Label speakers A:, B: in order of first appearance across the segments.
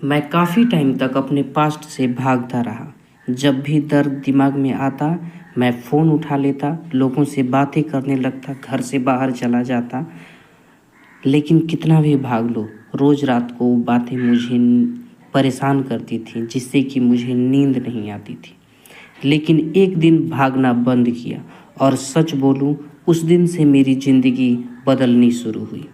A: मैं काफ़ी टाइम तक अपने पास्ट से भागता रहा। जब भी दर्द दिमाग में आता, मैं फ़ोन उठा लेता, लोगों से बातें करने लगता, घर से बाहर चला जाता। लेकिन कितना भी भाग लो, रोज़ रात को वो बातें मुझे परेशान करती थीं, जिससे कि मुझे नींद नहीं आती थी। लेकिन एक दिन भागना बंद किया और सच बोलूं, उस दिन से मेरी ज़िंदगी बदलनी शुरू हुई।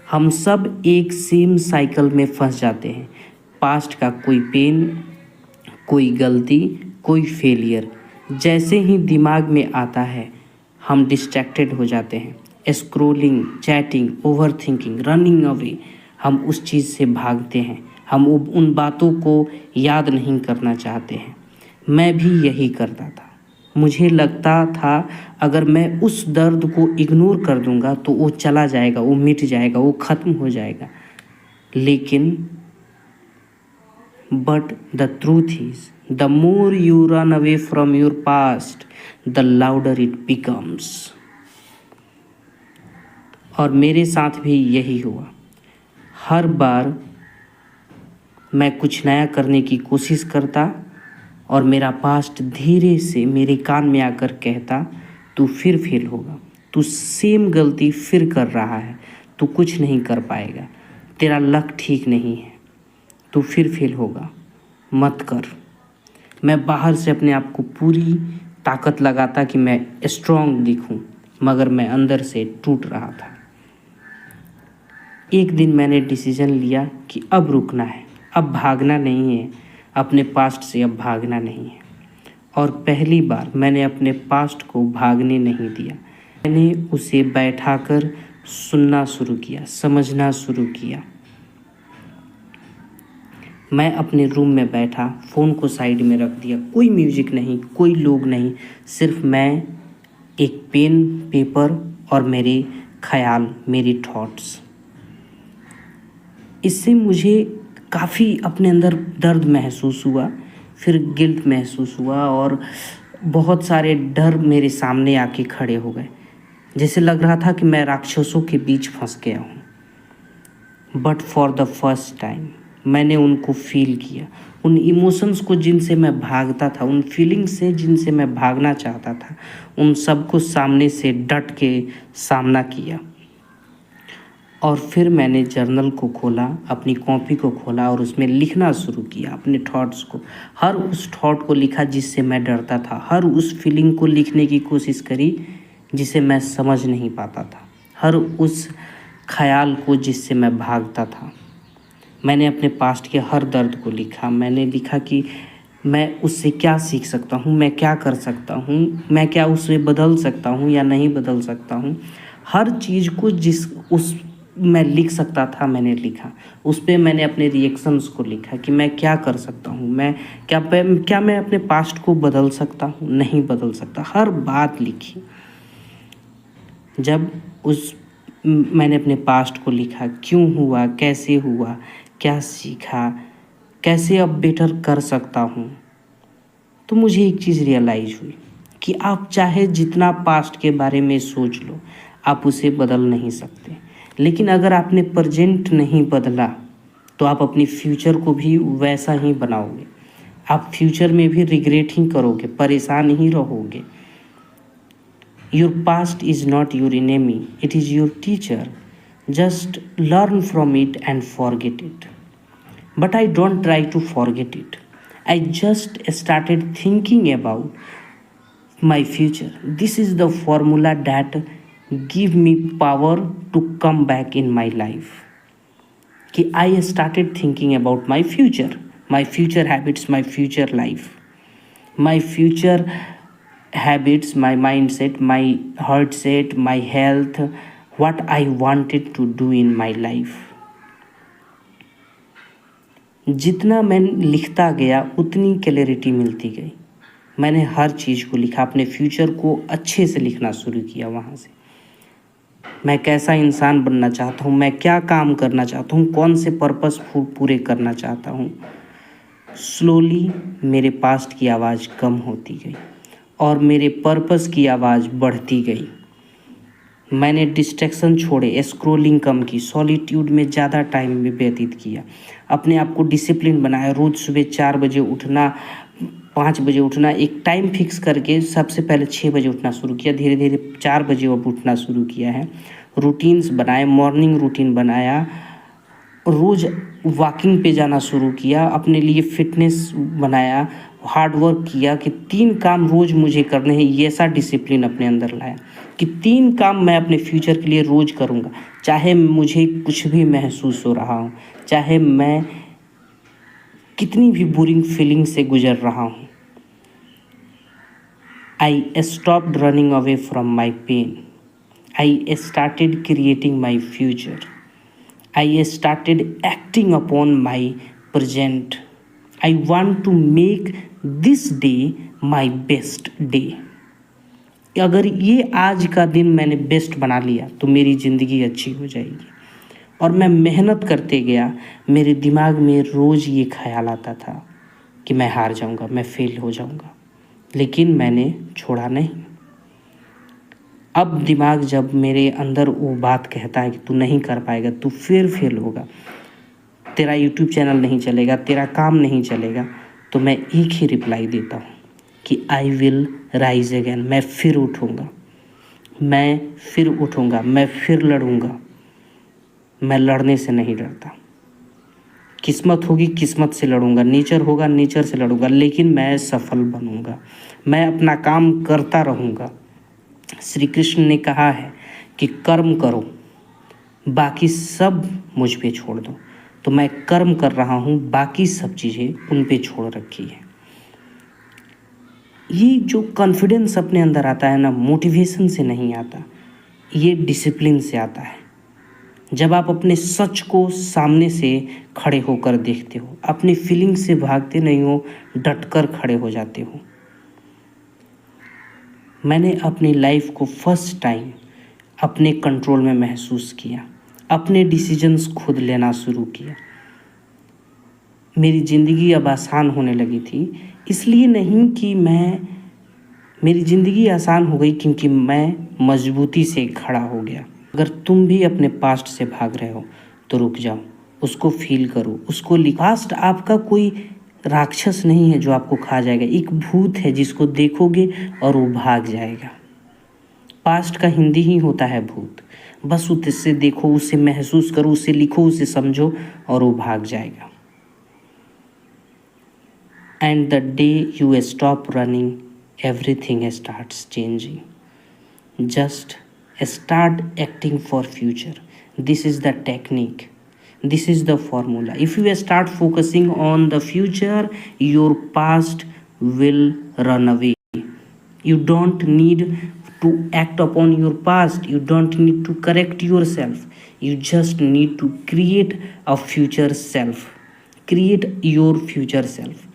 A: हम सब एक सेम साइकिल में फंस जाते हैं। पास्ट का कोई पेन, कोई गलती, कोई फेलियर जैसे ही दिमाग में आता है, हम डिस्ट्रैक्टेड हो जाते हैं। Scrolling, chatting, overthinking, running away. हम उस चीज़ से भागते हैं। हम उन बातों को याद नहीं करना चाहते हैं। मैं भी यही करता था। मुझे लगता था अगर मैं उस दर्द को इग्नोर कर दूंगा तो वो चला जाएगा, वो मिट जाएगा, वो ख़त्म हो जाएगा। लेकिन but the truth is, the more you run away from your past, the louder it becomes. और मेरे साथ भी यही हुआ। हर बार मैं कुछ नया करने की कोशिश करता और मेरा पास्ट धीरे से मेरे कान में आकर कहता, तू फिर फेल होगा, तू सेम गलती फिर कर रहा है, तू कुछ नहीं कर पाएगा, तेरा लक ठीक नहीं है, तू फिर फेल होगा, मत कर। मैं बाहर से अपने आप को पूरी ताकत लगाता कि मैं स्ट्रांग दिखूं, मगर मैं अंदर से टूट रहा था। एक दिन मैंने डिसीजन लिया कि अब रुकना है, अब भागना नहीं है, अपने पास्ट से अब भागना नहीं है। और पहली बार मैंने अपने पास्ट को भागने नहीं दिया। मैंने उसे बैठाकर सुनना शुरू किया, समझना शुरू किया। मैं अपने रूम में बैठा, फ़ोन को साइड में रख दिया, कोई म्यूज़िक नहीं, कोई लोग नहीं, सिर्फ मैं, एक पेन, पेपर और मेरे ख्याल, मेरी थॉट्स। इससे मुझे काफ़ी अपने अंदर दर्द महसूस हुआ, फिर गिल्ट महसूस हुआ और बहुत सारे डर मेरे सामने आके खड़े हो गए। जैसे लग रहा था कि मैं राक्षसों के बीच फंस गया हूँ। But for the first time मैंने उनको फील किया, उन इमोशंस को जिनसे मैं भागता था, उन फीलिंग्स से जिनसे मैं भागना चाहता था, उन सबको सामने से डट के सामना किया। और फिर मैंने जर्नल को खोला, अपनी कॉपी को खोला और उसमें लिखना शुरू किया अपने थॉट्स को। हर उस थॉट को लिखा जिससे मैं डरता था, हर उस फीलिंग को लिखने की कोशिश करी जिसे मैं समझ नहीं पाता था, हर उस ख्याल को जिससे मैं भागता था। मैंने अपने पास्ट के हर दर्द को लिखा। मैंने लिखा कि मैं उससे क्या सीख सकता हूँ, मैं क्या कर सकता हूँ, मैं क्या उसे बदल सकता हूँ या नहीं बदल सकता हूँ। हर चीज़ को उस मैं लिख सकता था मैंने लिखा। उस पे मैंने अपने रिएक्शंस को लिखा कि मैं क्या कर सकता हूँ, मैं क्या मैं अपने पास्ट को बदल सकता हूँ, नहीं बदल सकता। हर बात लिखी। जब मैंने अपने पास्ट को लिखा, क्यों हुआ, कैसे हुआ, क्या सीखा, कैसे अब बेटर कर सकता हूँ, तो मुझे एक चीज़ रियलाइज़ हुई कि आप चाहे जितना पास्ट के बारे में सोच लो, आप उसे बदल नहीं सकते। लेकिन अगर आपने प्रेजेंट नहीं बदला तो आप अपनी फ्यूचर को भी वैसा ही बनाओगे। आप फ्यूचर में भी रिग्रेट ही करोगे, परेशान ही रहोगे। Your past is not your enemy, it is your teacher. Just learn from it and forget it. But I don't try to forget it, I just started thinking about my future. This is the formula that give me power to come back in my life. कि I started thinking about my future habits, my future life, my future habits, my mindset, my heart set, my health, what I wanted to do in my life. जितना मैं लिखता गया उतनी clarity मिलती गई। मैंने हर चीज़ को लिखा, अपने फ्यूचर को अच्छे से लिखना शुरू किया। वहाँ से मैं कैसा इंसान बनना चाहता हूँ, मैं क्या काम करना चाहता हूँ, कौन से पर्पस पूरे करना चाहता हूँ। स्लोली मेरे पास्ट की आवाज़ कम होती गई और मेरे पर्पस की आवाज़ बढ़ती गई। मैंने डिस्ट्रैक्शन छोड़े, स्क्रॉलिंग कम की, सॉलिट्यूड में ज़्यादा टाइम में व्यतीत किया, अपने आप को डिसिप्लिन बनाया। रोज़ सुबह 4 बजे उठना, 5 बजे उठना, एक टाइम फिक्स करके सबसे पहले 6 बजे उठना शुरू किया, धीरे धीरे 4 बजे अब उठना शुरू किया है। रूटीन्स बनाए, मॉर्निंग रूटीन बनाया, रोज़ वॉकिंग पे जाना शुरू किया, अपने लिए फिटनेस बनाया, हार्ड वर्क किया कि 3 काम रोज़ मुझे करने हैं। ये ऐसा डिसिप्लिन अपने अंदर लाया कि 3 काम मैं अपने फ्यूचर के लिए रोज़ करूँगा, चाहे मुझे कुछ भी महसूस हो रहा हो, चाहे मैं कितनी भी बुरी फीलिंग से गुजर रहा हूँ। I stopped running away from my pain. I started creating my future. I started acting upon my present. I want to make this day my best day. अगर ये आज का दिन मैंने बेस्ट बना लिया तो मेरी ज़िंदगी अच्छी हो जाएगी। और मैं मेहनत करते गया, मेरे दिमाग में रोज़ ये ख्याल आता था कि मैं हार जाऊंगा, मैं फेल हो जाऊंगा, लेकिन मैंने छोड़ा नहीं। अब दिमाग जब मेरे अंदर वो बात कहता है कि तू नहीं कर पाएगा, तू फिर फेल होगा, तेरा यूट्यूब चैनल नहीं चलेगा, तेरा काम नहीं चलेगा, तो मैं एक ही रिप्लाई देता हूँ कि आई विल राइज अगेन। मैं फिर उठूँगा, मैं फिर उठूँगा, मैं फिर लड़ूँगा। मैं लड़ने से नहीं डरता। किस्मत होगी, किस्मत से लड़ूंगा, नेचर होगा, नेचर से लड़ूंगा, लेकिन मैं सफल बनूंगा। मैं अपना काम करता रहूंगा। श्री कृष्ण ने कहा है कि कर्म करो, बाकी सब मुझ पे छोड़ दो। तो मैं कर्म कर रहा हूँ, बाकी सब चीज़ें उन पे छोड़ रखी है। ये जो कॉन्फिडेंस अपने अंदर आता है ना, मोटिवेशन से नहीं आता, ये डिसिप्लिन से आता है। जब आप अपने सच को सामने से खड़े होकर देखते हो, अपनी फीलिंग से भागते नहीं हो, डटकर खड़े हो जाते हो। मैंने अपनी लाइफ को फर्स्ट टाइम अपने कंट्रोल में महसूस किया, अपने डिसीजंस खुद लेना शुरू किया। मेरी ज़िंदगी अब आसान होने लगी थी, इसलिए नहीं कि मेरी ज़िंदगी आसान हो गई क्योंकि मैं मजबूती से खड़ा हो गया। अगर तुम भी अपने पास्ट से भाग रहे हो तो रुक जाओ, उसको फील करो, उसको पास्ट आपका कोई राक्षस नहीं है जो आपको खा जाएगा, एक भूत है जिसको देखोगे और वो भाग जाएगा। पास्ट का हिंदी ही होता है भूत। बस उससे देखो, उसे महसूस करो, उसे लिखो, उसे समझो और वो भाग जाएगा। And the day you stop running, everything starts changing. Just start acting for future. This is the technique. This is the formula. If you start focusing on the future, your past will run away. You don't need to act upon your past. You don't need to correct yourself. You just need to create a future self. Create your future self.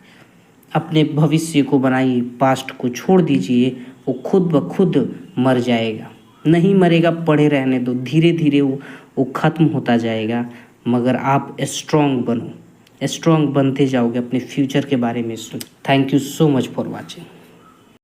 A: अपने भविष्य को बनाइए, past को छोड़ दीजिए, वो खुद ब खुद मर जाएगा। नहीं मरेगा, पड़े रहने दो, धीरे धीरे वो ख़त्म होता जाएगा। मगर आप स्ट्रॉन्ग बनो, स्ट्रॉन्ग बनते जाओगे, अपने फ्यूचर के बारे में सोचो। Thank you so much for watching.